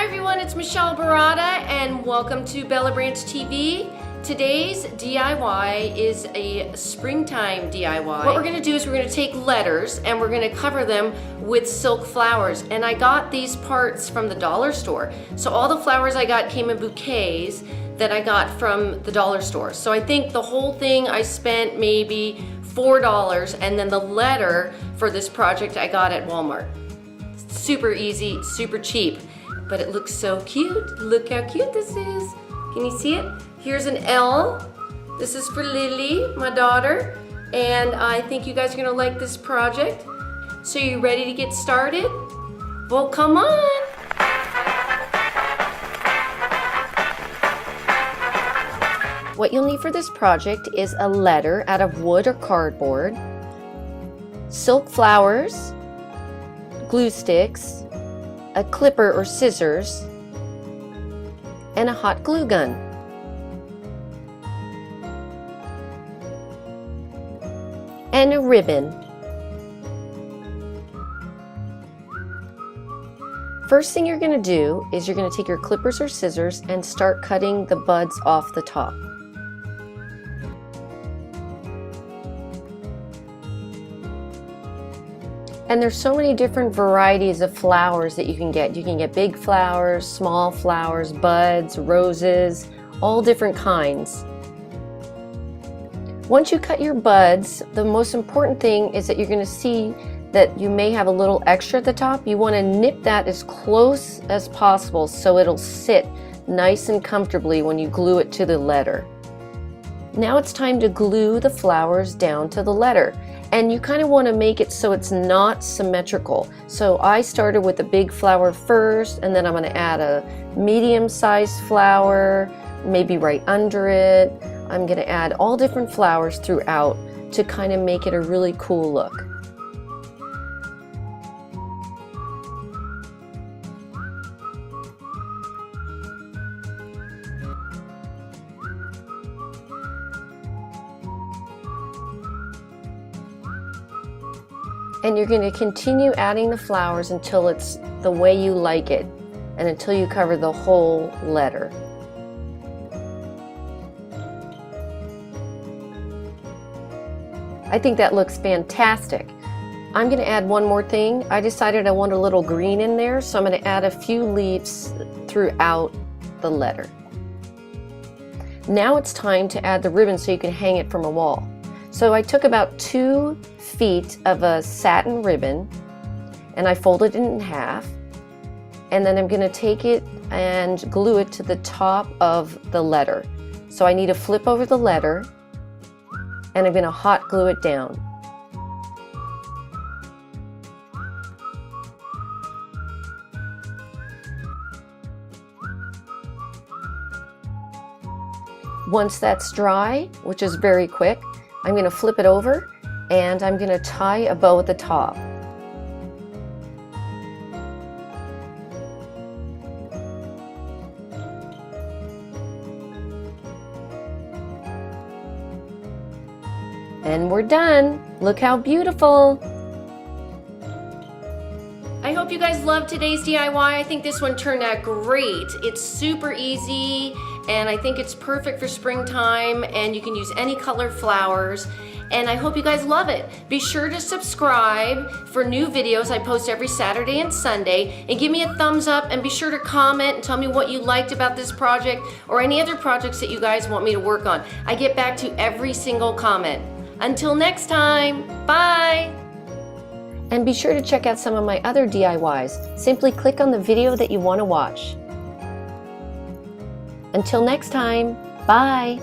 everyone, it's Michelle Barada and welcome to Bella Branch TV. Today's DIY is a springtime DIY. What we're gonna do is we're gonna take letters and we're gonna cover them with silk flowers. And I got these parts from the dollar store. So all the flowers I got came in bouquets that I got from the dollar store. So I think the whole thing I spent maybe $4, and then the letter for this project I got at Walmart. Super easy, super cheap, but it looks so cute. Look how cute this is. Can you see it? Here's an L. This is for Lily, my daughter, and I think you guys are gonna like this project. So you ready to get started? Well, come on. What you'll need for this project is a letter out of wood or cardboard, silk flowers, glue sticks, a clipper or scissors, and a hot glue gun. And a ribbon. First thing you're going to do is you're going to take your clippers or scissors and start cutting the buds off the top. And there's so many different varieties of flowers that you can get. You can get big flowers, small flowers, buds, roses, all different kinds. Once you cut your buds, the most important thing is that you're going to see that you may have a little extra at the top. You want to nip that as close as possible so it'll sit nice and comfortably when you glue it to the letter. Now it's time to glue the flowers down to the letter. And you kind of want to make it so it's not symmetrical. So I started with a big flower first, and then I'm going to add a medium-sized flower, maybe right under it. I'm going to add all different flowers throughout to kind of make it a really cool look. And you're going to continue adding the flowers until it's the way you like it and until you cover the whole letter. I think that looks fantastic. I'm going to add one more thing. I decided I want a little green in there, so I'm going to add a few leaves throughout the letter. Now it's time to add the ribbon so you can hang it from a wall. So I took about 2 feet of a satin ribbon and I folded it in half, and then I'm going to take it and glue it to the top of the letter. So I need to flip over the letter and I'm going to hot glue it down. Once that's dry, which is very quick, I'm going to flip it over and I'm going to tie a bow at the top. And we're done. Look how beautiful. I hope you guys loved today's DIY. I think this one turned out great. It's super easy and I think it's perfect for springtime, and you can use any color flowers. And I hope you guys love it. Be sure to subscribe for new videos I post every Saturday and Sunday, and give me a thumbs up, and be sure to comment and tell me what you liked about this project or any other projects that you guys want me to work on. I get back to every single comment. Until next time, bye! And be sure to check out some of my other DIYs. Simply click on the video that you want to watch. Until next time, bye!